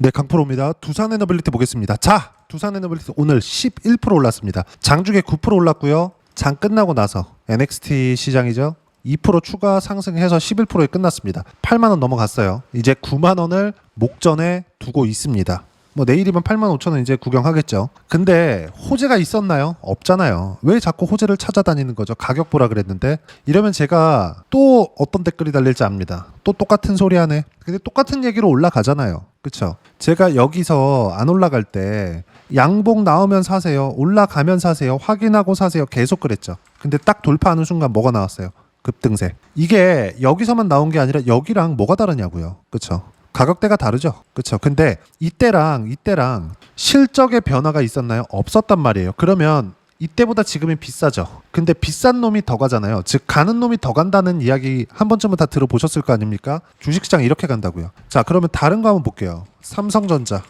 네, 강프로입니다. 두산에너빌리티 보겠습니다. 자, 두산에너빌리티 오늘 11% 올랐습니다. 장중에 9% 올랐고요. 장 끝나고 나서 NXT 시장이죠. 2% 추가 상승해서 11%에 끝났습니다. 8만 원 넘어갔어요. 이제 9만 원을 목전에 두고 있습니다. 뭐 내일이면 8만 5천 원 이제 구경하겠죠. 근데 호재가 있었나요? 없잖아요. 왜 자꾸 호재를 찾아다니는 거죠? 가격 보라 그랬는데. 이러면 제가 또 어떤 댓글이 달릴지 압니다. 또 똑같은 소리 하네. 근데 똑같은 얘기로 올라가잖아요. 그쵸? 제가 여기서 안 올라갈 때 양봉 나오면 사세요. 올라가면 사세요. 확인하고 사세요. 계속 그랬죠. 근데 딱 돌파하는 순간 뭐가 나왔어요? 급등세. 이게 여기서만 나온 게 아니라 여기랑 뭐가 다르냐고요. 그쵸? 가격대가 다르죠. 그쵸? 근데 이때랑 실적의 변화가 있었나요? 없었단 말이에요. 그러면 이때보다 지금이 비싸죠. 근데 비싼 놈이 더 가잖아요. 즉 가는 놈이 더 간다는 이야기 한 번쯤은 다 들어보셨을 거 아닙니까? 주식시장 이렇게 간다고요. 자, 그러면 다른 거 한번 볼게요. 삼성전자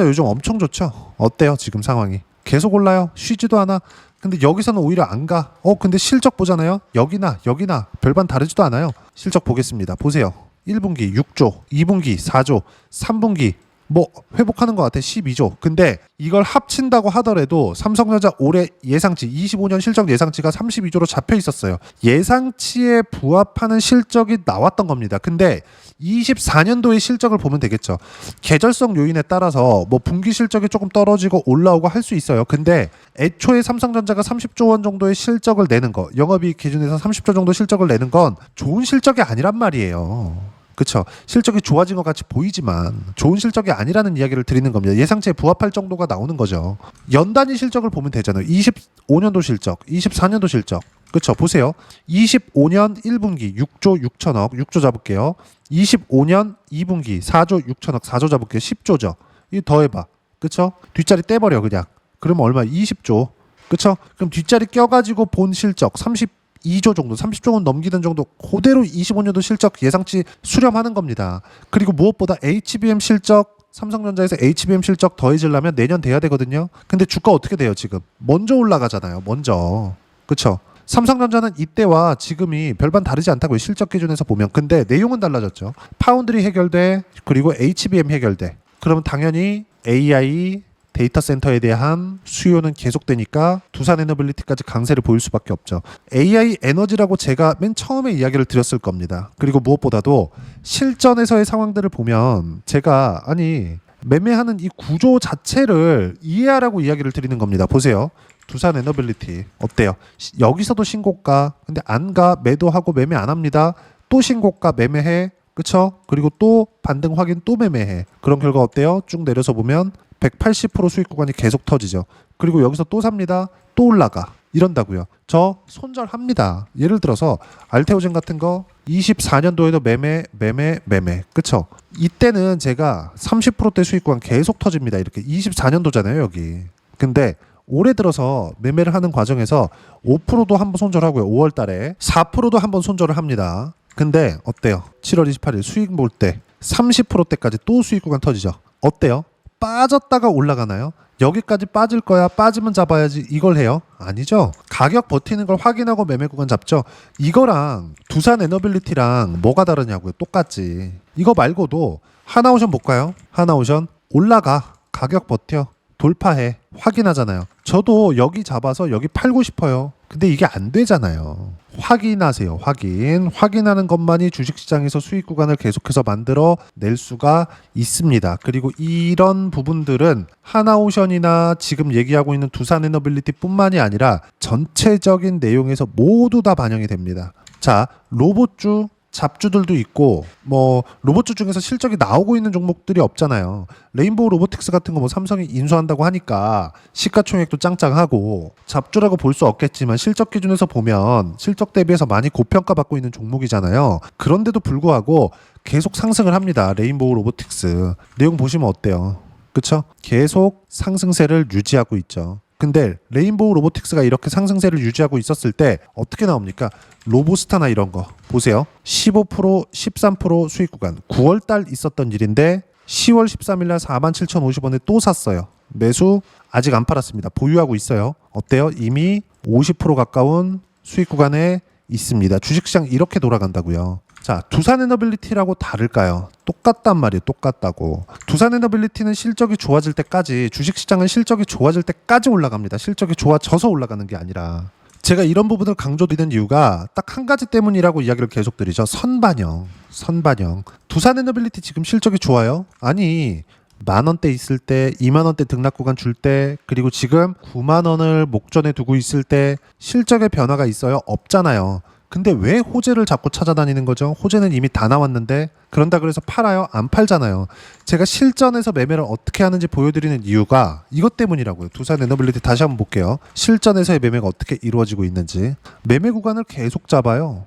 요즘 엄청 좋죠? 어때요? 지금 상황이 계속 올라요. 쉬지도 않아. 근데 여기서는 오히려 안 가. 근데 실적 보잖아요. 여기나 별반 다르지도 않아요. 실적 보겠습니다. 보세요. 1분기 6조, 2분기 4조, 3분기 뭐 회복하는 것 같아. 12조. 근데 이걸 합친다고 하더라도 삼성전자 올해 예상치 25년 실적 예상치가 32조로 잡혀 있었어요. 예상치에 부합하는 실적이 나왔던 겁니다. 근데 24년도의 실적을 보면 되겠죠. 계절성 요인에 따라서 뭐 분기 실적이 조금 떨어지고 올라오고 할 수 있어요. 근데 애초에 삼성전자가 30조 원 정도의 실적을 내는 거, 영업이익 기준에서 30조 정도 실적을 내는 건 좋은 실적이 아니란 말이에요. 그쵸. 실적이 좋아진 것 같이 보이지만 좋은 실적이 아니라는 이야기를 드리는 겁니다. 예상치에 부합할 정도가 나오는 거죠. 연단위 실적을 보면 되잖아요. 25년도 실적, 24년도 실적. 그쵸. 보세요. 25년 1분기 6조 6천억, 6조 잡을게요. 25년 2분기 4조 6천억, 4조 잡을게요. 10조죠. 이거 더해봐. 그쵸. 뒷자리 떼버려 그냥. 그러면 얼마? 20조. 그쵸. 그럼 뒷자리 껴가지고 본 실적 2조 정도, 30조 원 넘기는 정도 그대로 25년도 실적 예상치 수렴하는 겁니다. 그리고 무엇보다 HBM 실적, 삼성전자에서 HBM 실적 더해지려면 내년 돼야 되거든요. 근데 주가 어떻게 돼요 지금? 먼저 올라가잖아요. 먼저. 그쵸? 삼성전자는 이때와 지금이 별반 다르지 않다고요. 실적 기준에서 보면. 근데 내용은 달라졌죠. 파운드리 해결돼, 그리고 HBM 해결돼. 그러면 당연히 AI 데이터 센터에 대한 수요는 계속되니까 두산에너빌리티까지 강세를 보일 수밖에 없죠. AI 에너지라고 제가 맨 처음에 이야기를 드렸을 겁니다. 그리고 무엇보다도 실전에서의 상황들을 보면 제가 매매하는 이 구조 자체를 이해하라고 이야기를 드리는 겁니다. 보세요. 두산에너빌리티 어때요? 여기서도 신고가. 근데 안 가. 매도하고 매매 안 합니다. 또 신고가 매매해. 그쵸? 그리고 또 반등 확인 또 매매해. 그런 결과 어때요? 쭉 내려서 보면 180% 수익 구간이 계속 터지죠. 그리고 여기서 또 삽니다. 또 올라가. 이런다고요. 저 손절합니다. 예를 들어서 알테오젠 같은 거 24년도에도 매매. 그쵸? 이때는 제가 30%대 수익 구간 계속 터집니다. 이렇게 24년도잖아요 여기. 근데 올해 들어서 매매를 하는 과정에서 5%도 한번 손절하고요. 5월 달에 4%도 한번 손절을 합니다. 근데 어때요? 7월 28일 수익 볼 때 30%대까지 또 수익 구간 터지죠. 어때요? 빠졌다가 올라가나요? 여기까지 빠질 거야. 빠지면 잡아야지. 이걸 해요? 아니죠. 가격 버티는 걸 확인하고 매매 구간 잡죠. 이거랑 두산에너빌리티랑 뭐가 다르냐고요. 똑같지. 이거 말고도 하나오션 볼까요? 하나오션 올라가. 가격 버텨. 돌파해. 확인하잖아요. 저도 여기 잡아서 여기 팔고 싶어요. 근데 이게 안 되잖아요. 확인하세요. 확인하는 것만이 주식시장에서 수익 구간을 계속해서 만들어 낼 수가 있습니다. 그리고 이런 부분들은 하나오션이나 지금 얘기하고 있는 두산에너빌리티 뿐만이 아니라 전체적인 내용에서 모두 다 반영이 됩니다. 자, 로봇주 잡주들도 있고 뭐 로봇주 중에서 실적이 나오고 있는 종목들이 없잖아요. 레인보우 로보틱스 같은 거 뭐 삼성이 인수한다고 하니까 시가총액도 짱짱하고 잡주라고 볼 수 없겠지만 실적 기준에서 보면 실적 대비해서 많이 고평가받고 있는 종목이잖아요. 그런데도 불구하고 계속 상승을 합니다. 레인보우 로보틱스. 내용 보시면 어때요? 그쵸? 계속 상승세를 유지하고 있죠. 근데 레인보우 로보틱스가 이렇게 상승세를 유지하고 있었을 때 어떻게 나옵니까? 로보스타나 이런 거 보세요. 15%, 13% 수익 구간 9월달 있었던 일인데 10월 13일 날 47,050원에 또 샀어요. 매수 아직 안 팔았습니다. 보유하고 있어요. 어때요? 이미 50% 가까운 수익 구간에 있습니다. 주식시장 이렇게 돌아간다고요. 자, 두산에너빌리티라고 다를까요? 똑같단 말이에요. 똑같다고. 두산에너빌리티는 실적이 좋아질 때까지, 주식시장은 실적이 좋아질 때까지 올라갑니다. 실적이 좋아져서 올라가는 게 아니라. 제가 이런 부분을 강조드리는 이유가 딱 한 가지 때문이라고 이야기를 계속 드리죠. 선반영. 두산에너빌리티 지금 실적이 좋아요? 아니, 만원대 있을 때, 2만원대 등락 구간 줄 때, 그리고 지금 9만원을 목전에 두고 있을 때 실적의 변화가 있어요? 없잖아요. 근데 왜 호재를 자꾸 찾아다니는 거죠? 호재는 이미 다 나왔는데, 그런다 그래서 팔아요? 안 팔잖아요. 제가 실전에서 매매를 어떻게 하는지 보여드리는 이유가 이것 때문이라고요. 두산에너빌리티 다시 한번 볼게요. 실전에서의 매매가 어떻게 이루어지고 있는지. 매매 구간을 계속 잡아요.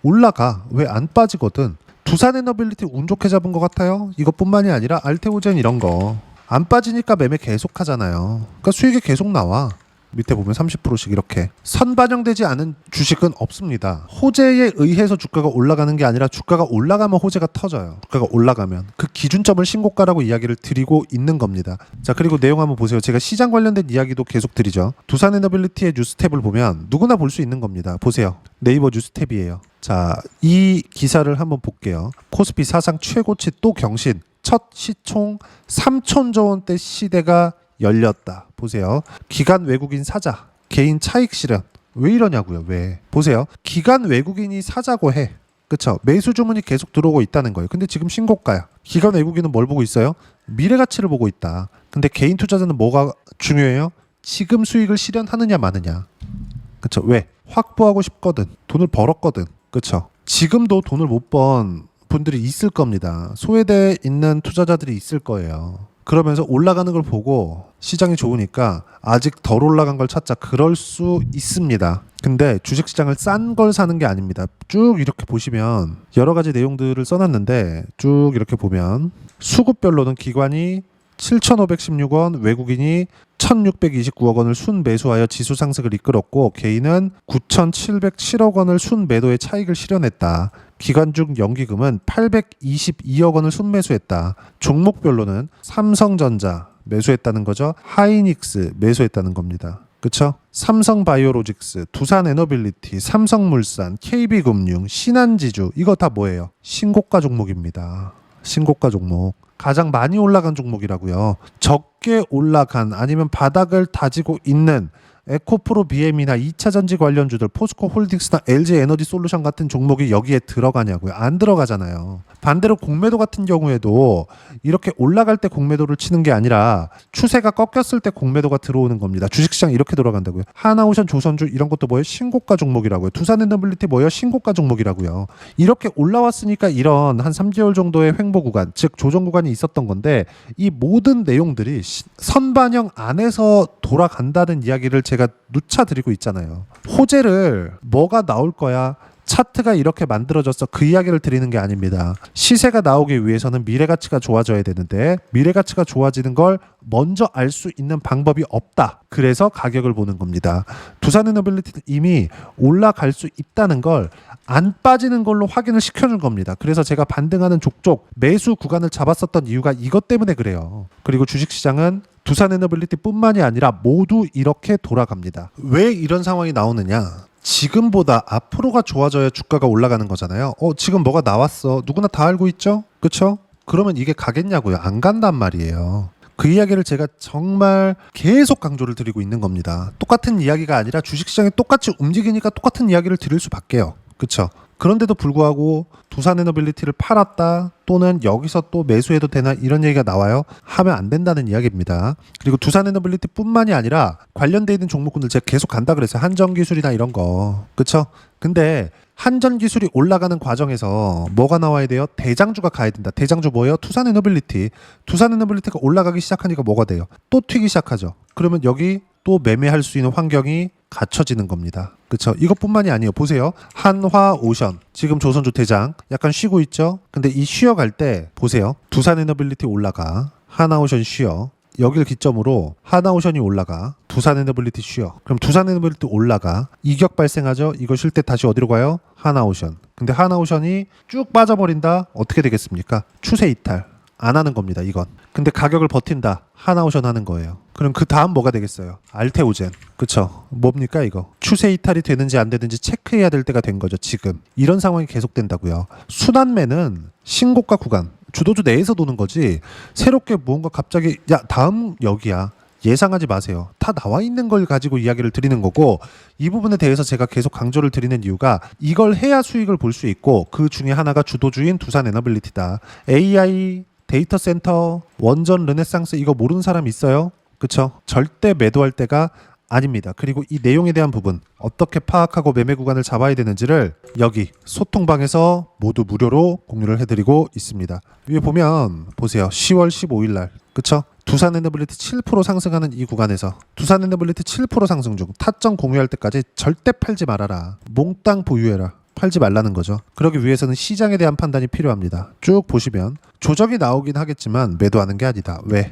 올라가. 왜 안 빠지거든. 두산에너빌리티 운 좋게 잡은 것 같아요. 이것뿐만이 아니라 알테오젠 이런 거 안 빠지니까 매매 계속 하잖아요. 그러니까 수익이 계속 나와. 밑에 보면 30%씩 이렇게 선반영되지 않은 주식은 없습니다. 호재에 의해서 주가가 올라가는 게 아니라 주가가 올라가면 호재가 터져요. 주가가 올라가면 그 기준점을 신고가라고 이야기를 드리고 있는 겁니다. 자, 그리고 내용 한번 보세요. 제가 시장 관련된 이야기도 계속 드리죠. 두산에너빌리티의 뉴스탭을 보면 누구나 볼 수 있는 겁니다. 보세요. 네이버 뉴스탭이에요. 자, 이 기사를 한번 볼게요. 코스피 사상 최고치 또 경신, 첫 시총 3천조 원대 시대가 열렸다. 보세요. 기관 외국인 사자, 개인 차익 실현. 왜 이러냐고요. 왜? 보세요. 기관 외국인이 사자고 해. 그쵸? 매수 주문이 계속 들어오고 있다는 거예요. 근데 지금 신고가야. 기관 외국인은 뭘 보고 있어요? 미래 가치를 보고 있다. 근데 개인 투자자는 뭐가 중요해요? 지금 수익을 실현하느냐 마느냐. 그쵸? 왜? 확보하고 싶거든. 돈을 벌었거든. 그쵸? 지금도 돈을 못 번 분들이 있을 겁니다. 소외돼 있는 투자자들이 있을 거예요. 그러면서 올라가는 걸 보고 시장이 좋으니까 아직 덜 올라간 걸 찾자. 그럴 수 있습니다. 근데 주식시장을 싼 걸 사는 게 아닙니다. 쭉 이렇게 보시면 여러 가지 내용들을 써놨는데 쭉 이렇게 보면 수급별로는 기관이 7,516원, 외국인이 1,629억 원을 순매수하여 지수 상승을 이끌었고 개인은 9,707억 원을 순매도의 차익을 실현했다. 기관 중 연기금은 822억 원을 순매수했다. 종목별로는 삼성전자 매수했다는 거죠. 하이닉스 매수했다는 겁니다. 그쵸? 삼성바이오로직스, 두산에너빌리티, 삼성물산, KB금융, 신한지주 이거 다 뭐예요? 신고가 종목입니다. 신고가 종목. 가장 많이 올라간 종목이라고요. 적게 올라간 아니면 바닥을 다지고 있는 에코프로 BM이나 2차전지 관련주들 포스코홀딩스나 LG에너지솔루션 같은 종목이 여기에 들어가냐고요. 안 들어가잖아요. 반대로 공매도 같은 경우에도 이렇게 올라갈 때 공매도를 치는 게 아니라 추세가 꺾였을 때 공매도가 들어오는 겁니다. 주식시장 이렇게 돌아간다고요. 하나오션, 조선주 이런 것도 뭐예요? 신고가 종목이라고요. 두산에너빌리티 뭐예요? 신고가 종목이라고요. 이렇게 올라왔으니까 이런 한 3개월 정도의 횡보 구간, 즉 조정 구간이 있었던 건데 이 모든 내용들이 선반영 안에서 돌아간다는 이야기를 제가 누차 드리고 있잖아요. 호재를 뭐가 나올 거야? 차트가 이렇게 만들어졌어. 그 이야기를 드리는 게 아닙니다. 시세가 나오기 위해서는 미래가치가 좋아져야 되는데 미래가치가 좋아지는 걸 먼저 알 수 있는 방법이 없다. 그래서 가격을 보는 겁니다. 두산에너빌리티는 이미 올라갈 수 있다는 걸 안 빠지는 걸로 확인을 시켜준 겁니다. 그래서 제가 반등하는 족족 매수 구간을 잡았었던 이유가 이것 때문에 그래요. 그리고 주식시장은 두산에너빌리티 뿐만이 아니라 모두 이렇게 돌아갑니다. 왜 이런 상황이 나오느냐? 지금보다 앞으로가 좋아져야 주가가 올라가는 거잖아요. 지금 뭐가 나왔어. 누구나 다 알고 있죠? 그쵸? 그러면 이게 가겠냐고요? 안 간단 말이에요. 그 이야기를 제가 정말 계속 강조를 드리고 있는 겁니다. 똑같은 이야기가 아니라 주식시장이 똑같이 움직이니까 똑같은 이야기를 드릴 수밖에요. 그쵸? 그런데도 불구하고 두산에너빌리티를 팔았다 또는 여기서 또 매수해도 되나 이런 얘기가 나와요. 하면 안 된다는 이야기입니다. 그리고 두산에너빌리티 뿐만이 아니라 관련돼 있는 종목군들 제가 계속 간다 그랬어요. 한전기술이나 이런 거. 그쵸? 근데 한전기술이 올라가는 과정에서 뭐가 나와야 돼요? 대장주가 가야 된다. 대장주 뭐예요? 두산에너빌리티. 두산에너빌리티가 올라가기 시작하니까 뭐가 돼요? 또 튀기 시작하죠. 그러면 여기 또 매매할 수 있는 환경이 갖춰지는 겁니다. 그렇죠? 이것뿐만이 아니에요. 보세요. 한화오션 지금 조선주 대장 약간 쉬고 있죠? 근데 이 쉬어갈 때 보세요. 두산에너빌리티 올라가, 하나오션 쉬어. 여기를 기점으로 하나오션이 올라가, 두산에너빌리티 쉬어. 그럼 두산에너빌리티 올라가, 이격 발생하죠? 이거 쉴 때 다시 어디로 가요? 하나오션. 근데 하나오션이 쭉 빠져버린다? 어떻게 되겠습니까? 추세 이탈. 안 하는 겁니다. 이건. 근데 가격을 버틴다. 하나오션 하는 거예요. 그럼 그 다음 뭐가 되겠어요? 알테오젠. 그쵸? 뭡니까 이거? 추세 이탈이 되는지 안 되는지 체크해야 될 때가 된 거죠. 지금. 이런 상황이 계속된다고요. 순환매는 신고가 구간. 주도주 내에서 도는 거지. 새롭게 무언가 갑자기 야 다음 여기야. 예상하지 마세요. 다 나와 있는 걸 가지고 이야기를 드리는 거고, 이 부분에 대해서 제가 계속 강조를 드리는 이유가 이걸 해야 수익을 볼 수 있고, 그 중에 하나가 주도주인 두산에너빌리티다. AI, 데이터 센터, 원전 르네상스 이거 모르는 사람 있어요? 그쵸? 절대 매도할 때가 아닙니다. 그리고 이 내용에 대한 부분 어떻게 파악하고 매매 구간을 잡아야 되는지를 여기 소통방에서 모두 무료로 공유를 해드리고 있습니다. 위에 보면 보세요. 10월 15일 날 그쵸? 두산에너빌리티 7% 상승하는 이 구간에서 두산에너빌리티 7% 상승 중 타점 공유할 때까지 절대 팔지 말아라. 몽땅 보유해라. 팔지 말라는 거죠. 그러기 위해서는 시장에 대한 판단이 필요합니다. 쭉 보시면 조정이 나오긴 하겠지만 매도하는 게 아니다. 왜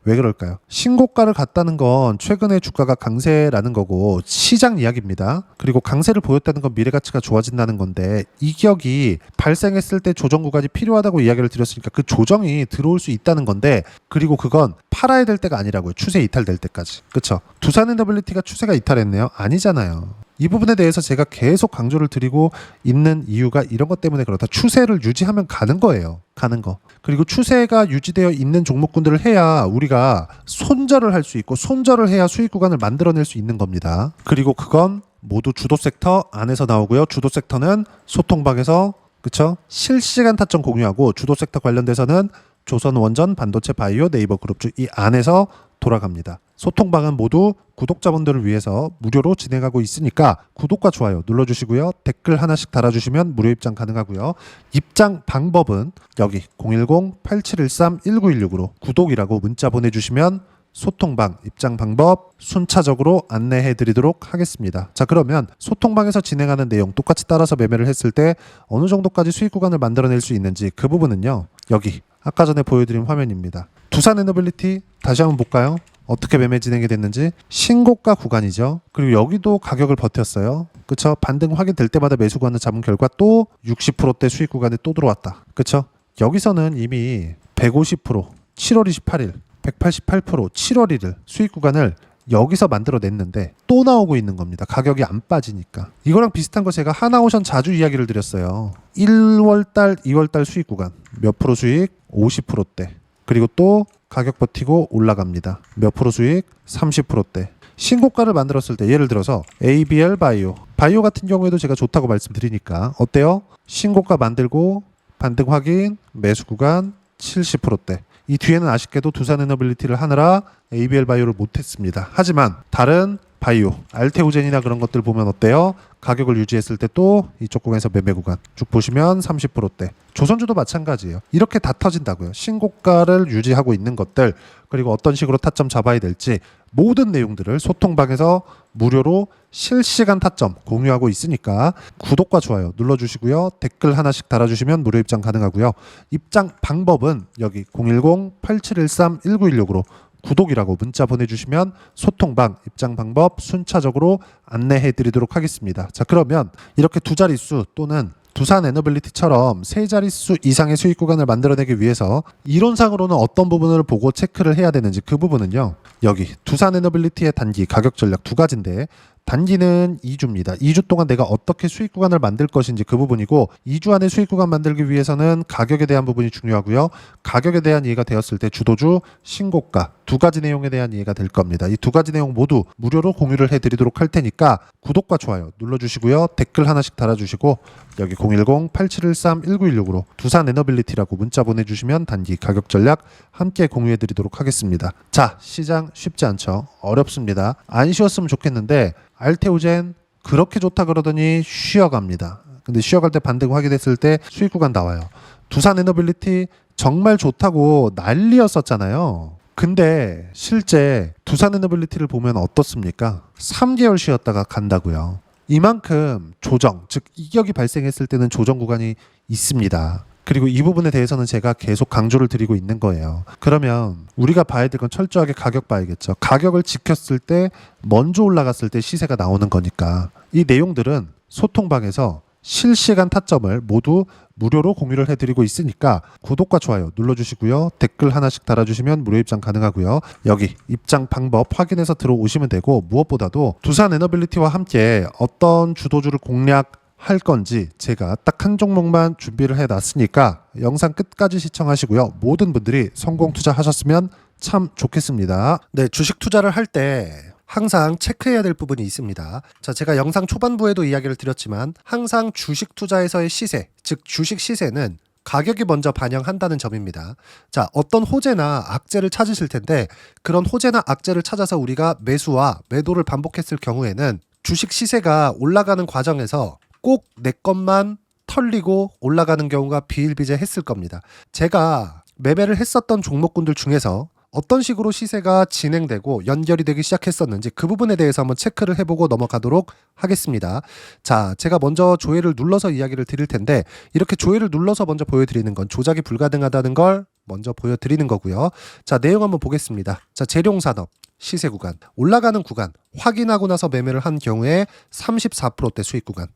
그럴까요? 신고가를 갔다는 건 최근에 주가가 강세라는 거고 시장 이야기입니다. 그리고 강세를 보였다는 건 미래 가치가 좋아진다는 건데, 이격이 발생했을 때 조정 구간이 필요하다고 이야기를 드렸으니까 그 조정이 들어올 수 있다는 건데, 그리고 그건 팔아야 될 때가 아니라고요. 추세 이탈될 때까지. 그쵸? 두산에너빌리티가 추세가 이탈했네요? 아니잖아요. 이 부분에 대해서 제가 계속 강조를 드리고 있는 이유가 이런 것 때문에 그렇다. 추세를 유지하면 가는 거예요. 가는 거. 그리고 추세가 유지되어 있는 종목군들을 해야 우리가 손절을 할 수 있고, 손절을 해야 수익 구간을 만들어낼 수 있는 겁니다. 그리고 그건 모두 주도 섹터 안에서 나오고요. 주도 섹터는 소통방에서 그쵸? 실시간 타점 공유하고, 주도 섹터 관련돼서는 조선원전, 반도체, 바이오, 네이버 그룹주 이 안에서 돌아갑니다. 소통방은 모두 구독자분들을 위해서 무료로 진행하고 있으니까 구독과 좋아요 눌러주시고요. 댓글 하나씩 달아주시면 무료 입장 가능하고요. 입장 방법은 여기 010-8713-1916으로 구독이라고 문자 보내주시면 소통방 입장 방법 순차적으로 안내해 드리도록 하겠습니다. 자, 그러면 소통방에서 진행하는 내용 똑같이 따라서 매매를 했을 때 어느 정도까지 수익 구간을 만들어낼 수 있는지, 그 부분은요 여기 아까 전에 보여드린 화면입니다. 두산에너빌리티 다시 한번 볼까요? 어떻게 매매 진행이 됐는지. 신고가 구간이죠. 그리고 여기도 가격을 버텼어요. 그쵸? 반등 확인될 때마다 매수 구간을 잡은 결과 또 60%대 수익 구간에 또 들어왔다. 그쵸? 여기서는 이미 150%, 7월 28일, 188%, 7월 1일 수익 구간을 여기서 만들어냈는데 또 나오고 있는 겁니다. 가격이 안 빠지니까. 이거랑 비슷한 거 제가 하나오션 자주 이야기를 드렸어요. 1월달, 2월달 수익 구간 몇 프로 수익? 50%대. 그리고 또 가격 버티고 올라갑니다. 몇 프로 수익? 30%대. 신고가를 만들었을 때 예를 들어서 ABL 바이오 같은 경우에도 제가 좋다고 말씀드리니까 어때요? 신고가 만들고 반등 확인, 매수 구간 70%대. 이 뒤에는 아쉽게도 두산에너빌리티를 하느라 ABL 바이오를 못했습니다. 하지만 다른 바이오, 알테오젠이나 그런 것들 보면 어때요? 가격을 유지했을 때 또 이쪽 구간에서 매매 구간 쭉 보시면 30%대. 조선주도 마찬가지예요. 이렇게 다 터진다고요. 신고가를 유지하고 있는 것들, 그리고 어떤 식으로 타점 잡아야 될지 모든 내용들을 소통방에서 무료로 실시간 타점 공유하고 있으니까 구독과 좋아요 눌러주시고요. 댓글 하나씩 달아주시면 무료 입장 가능하고요. 입장 방법은 여기 010-8713-1916으로 구독이라고 문자 보내주시면 소통방 입장 방법 순차적으로 안내해 드리도록 하겠습니다. 자, 그러면 이렇게 두 자릿수 또는 두산에너빌리티처럼 세 자릿수 이상의 수익 구간을 만들어내기 위해서 이론상으로는 어떤 부분을 보고 체크를 해야 되는지, 그 부분은요 여기 두산에너빌리티의 단기 가격 전략 두 가지인데, 단기는 2주입니다. 2주 동안 내가 어떻게 수익 구간을 만들 것인지 그 부분이고, 2주 안에 수익 구간 만들기 위해서는 가격에 대한 부분이 중요하고요. 가격에 대한 이해가 되었을 때 주도주, 신고가 두 가지 내용에 대한 이해가 될 겁니다. 이 두 가지 내용 모두 무료로 공유를 해드리도록 할 테니까 구독과 좋아요 눌러주시고요. 댓글 하나씩 달아주시고 여기 010-8713-1916으로 두산에너빌리티라고 문자 보내주시면 단기 가격 전략 함께 공유해드리도록 하겠습니다. 자, 시장 쉽지 않죠? 어렵습니다. 안 쉬었으면 좋겠는데 알테오젠 그렇게 좋다 그러더니 쉬어갑니다. 근데 쉬어갈 때 반등 확인했을 때 수익 구간 나와요. 두산에너빌리티 정말 좋다고 난리였었잖아요. 근데 실제 두산에너빌리티를 보면 어떻습니까? 3개월 쉬었다가 간다고요. 이만큼 조정, 즉 이격이 발생했을 때는 조정 구간이 있습니다. 그리고 이 부분에 대해서는 제가 계속 강조를 드리고 있는 거예요. 그러면 우리가 봐야 될 건 철저하게 가격 봐야겠죠. 가격을 지켰을 때, 먼저 올라갔을 때 시세가 나오는 거니까. 이 내용들은 소통방에서 실시간 타점을 모두 무료로 공유를 해드리고 있으니까 구독과 좋아요 눌러주시고요. 댓글 하나씩 달아주시면 무료 입장 가능하고요. 여기 입장 방법 확인해서 들어오시면 되고, 무엇보다도 두산 에너빌리티와 함께 어떤 주도주를 공략할 건지 제가 딱 한 종목만 준비를 해놨으니까 영상 끝까지 시청하시고요. 모든 분들이 성공 투자하셨으면 참 좋겠습니다. 네, 주식 투자를 할 때 항상 체크해야 될 부분이 있습니다. 자, 제가 영상 초반부에도 이야기를 드렸지만 항상 주식 투자에서의 시세, 즉 주식 시세는 가격이 먼저 반영한다는 점입니다. 자, 어떤 호재나 악재를 찾으실 텐데, 그런 호재나 악재를 찾아서 우리가 매수와 매도를 반복했을 경우에는 주식 시세가 올라가는 과정에서 꼭 내 것만 털리고 올라가는 경우가 비일비재했을 겁니다. 제가 매매를 했었던 종목군들 중에서 어떤 식으로 시세가 진행되고 연결이 되기 시작했었는지 그 부분에 대해서 한번 체크를 해보고 넘어가도록 하겠습니다. 자, 제가 먼저 조회를 눌러서 이야기를 드릴 텐데, 이렇게 조회를 눌러서 먼저 보여드리는 건 조작이 불가능하다는 걸 먼저 보여드리는 거고요. 자, 내용 한번 보겠습니다. 자, 재룡산업 시세 구간, 올라가는 구간 확인하고 나서 매매를 한 경우에 34%대 수익 구간.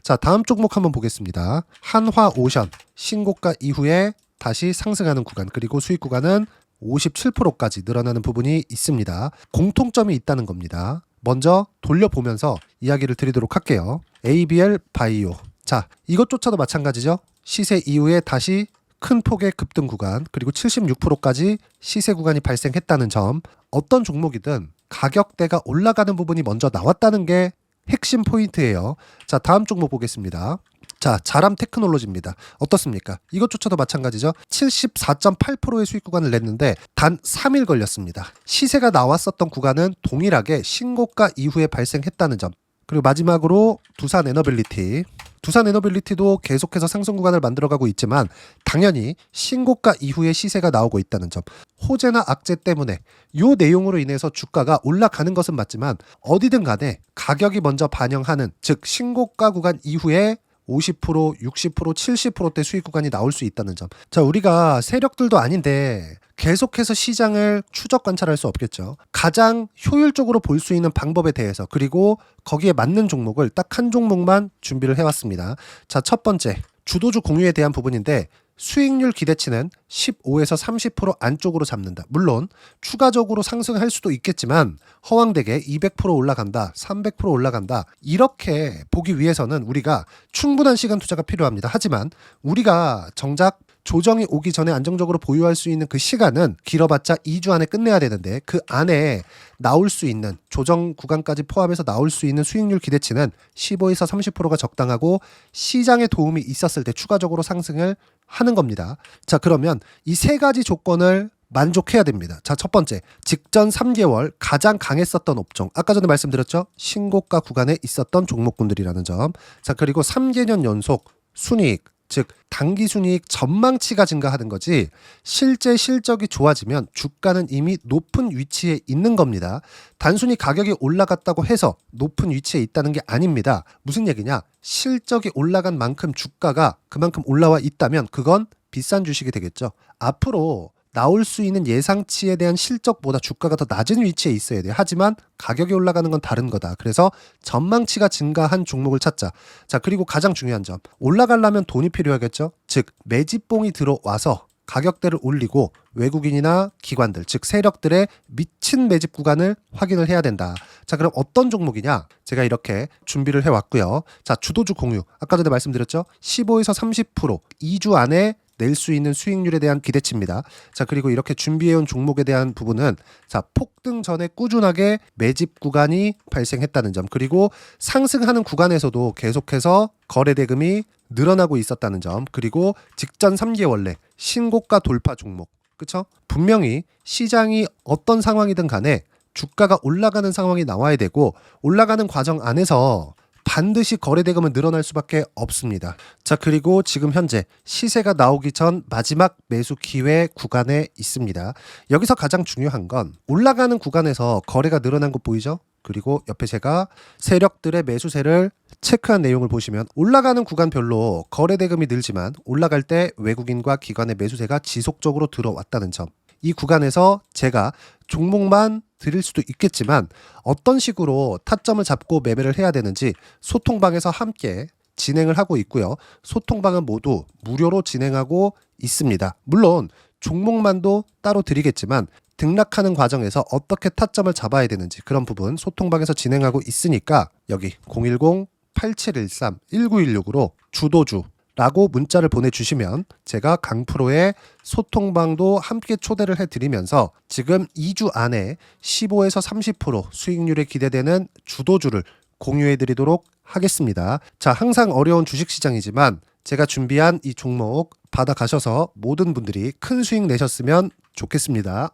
자, 다음 종목 한번 보겠습니다. 한화오션 신고가 이후에 다시 상승하는 구간, 그리고 수익 구간은 57%까지 늘어나는 부분이 있습니다. 공통점이 있다는 겁니다. 먼저 돌려보면서 이야기를 드리도록 할게요. ABL 바이오. 자, 이것조차도 마찬가지죠. 시세 이후에 다시 큰 폭의 급등 구간, 그리고 76%까지 시세 구간이 발생했다는 점. 어떤 종목이든 가격대가 올라가는 부분이 먼저 나왔다는 게 핵심 포인트예요. 자, 다음 종목 보겠습니다. 자, 자람 테크놀로지입니다. 어떻습니까? 이것조차도 마찬가지죠. 74.8%의 수익 구간을 냈는데 단 3일 걸렸습니다. 시세가 나왔었던 구간은 동일하게 신고가 이후에 발생했다는 점. 그리고 마지막으로 두산 에너빌리티. 두산 에너빌리티도 계속해서 상승 구간을 만들어가고 있지만 당연히 신고가 이후에 시세가 나오고 있다는 점. 호재나 악재 때문에 이 내용으로 인해서 주가가 올라가는 것은 맞지만 어디든 간에 가격이 먼저 반영하는, 즉 신고가 구간 이후에 50%, 60%, 70%대 수익 구간이 나올 수 있다는 점. 자, 우리가 세력들도 아닌데 계속해서 시장을 추적 관찰할 수 없겠죠. 가장 효율적으로 볼 수 있는 방법에 대해서, 그리고 거기에 맞는 종목을 딱 한 종목만 준비를 해왔습니다. 자, 첫 번째 주도주 공유에 대한 부분인데, 수익률 기대치는 15에서 30% 안쪽으로 잡는다. 물론 추가적으로 상승할 수도 있겠지만 허황되게 200% 올라간다, 300% 올라간다, 이렇게 보기 위해서는 우리가 충분한 시간 투자가 필요합니다. 하지만 우리가 정작 조정이 오기 전에 안정적으로 보유할 수 있는 그 시간은 길어봤자 2주 안에 끝내야 되는데, 그 안에 나올 수 있는 조정 구간까지 포함해서 나올 수 있는 수익률 기대치는 15에서 30%가 적당하고 시장에 도움이 있었을 때 추가적으로 상승을 하는 겁니다. 자, 그러면 이 세 가지 조건을 만족해야 됩니다. 자, 첫 번째, 직전 3개월 가장 강했었던 업종. 아까 전에 말씀드렸죠? 신고가 구간에 있었던 종목군들이라는 점. 자, 그리고 3개년 연속 순이익, 즉 단기 순이익 전망치가 증가하는 거지 실제 실적이 좋아지면 주가는 이미 높은 위치에 있는 겁니다. 단순히 가격이 올라갔다고 해서 높은 위치에 있다는 게 아닙니다. 무슨 얘기냐? 실적이 올라간 만큼 주가가 그만큼 올라와 있다면 그건 비싼 주식이 되겠죠. 앞으로 나올 수 있는 예상치에 대한 실적보다 주가가 더 낮은 위치에 있어야 돼요. 하지만 가격이 올라가는 건 다른 거다. 그래서 전망치가 증가한 종목을 찾자. 자, 그리고 가장 중요한 점, 올라가려면 돈이 필요하겠죠. 즉 매집봉이 들어와서 가격대를 올리고 외국인이나 기관들, 즉 세력들의 미친 매집 구간을 확인을 해야 된다. 자, 그럼 어떤 종목이냐? 제가 이렇게 준비를 해왔고요. 자, 주도주 공유. 아까 전에 말씀드렸죠. 15에서 30% 2주 안에 낼 수 있는 수익률에 대한 기대치입니다. 자, 그리고 이렇게 준비해온 종목에 대한 부분은, 자, 폭등 전에 꾸준하게 매집 구간이 발생했다는 점, 그리고 상승하는 구간에서도 계속해서 거래 대금이 늘어나고 있었다는 점, 그리고 직전 3개월 내 신고가 돌파 종목. 그쵸? 분명히 시장이 어떤 상황이든 간에 주가가 올라가는 상황이 나와야 되고, 올라가는 과정 안에서 반드시 거래 대금은 늘어날 수밖에 없습니다. 자, 그리고 지금 현재 시세가 나오기 전 마지막 매수 기회 구간에 있습니다. 여기서 가장 중요한 건 올라가는 구간에서 거래가 늘어난 거 보이죠? 그리고 옆에 제가 세력들의 매수세를 체크한 내용을 보시면 올라가는 구간별로 거래 대금이 늘지만 올라갈 때 외국인과 기관의 매수세가 지속적으로 들어왔다는 점. 이 구간에서 제가 종목만 드릴 수도 있겠지만 어떤 식으로 타점을 잡고 매매를 해야 되는지 소통방에서 함께 진행을 하고 있고요. 소통방은 모두 무료로 진행하고 있습니다. 물론 종목만도 따로 드리겠지만 등락하는 과정에서 어떻게 타점을 잡아야 되는지 그런 부분 소통방에서 진행하고 있으니까 여기 010-8713-1916으로 주도주라고 문자를 보내주시면 제가 강프로의 소통방도 함께 초대를 해드리면서 지금 2주 안에 15에서 30% 수익률이 기대되는 주도주를 공유해드리도록 하겠습니다. 자, 항상 어려운 주식시장이지만 제가 준비한 이 종목 받아가셔서 모든 분들이 큰 수익 내셨으면 좋겠습니다.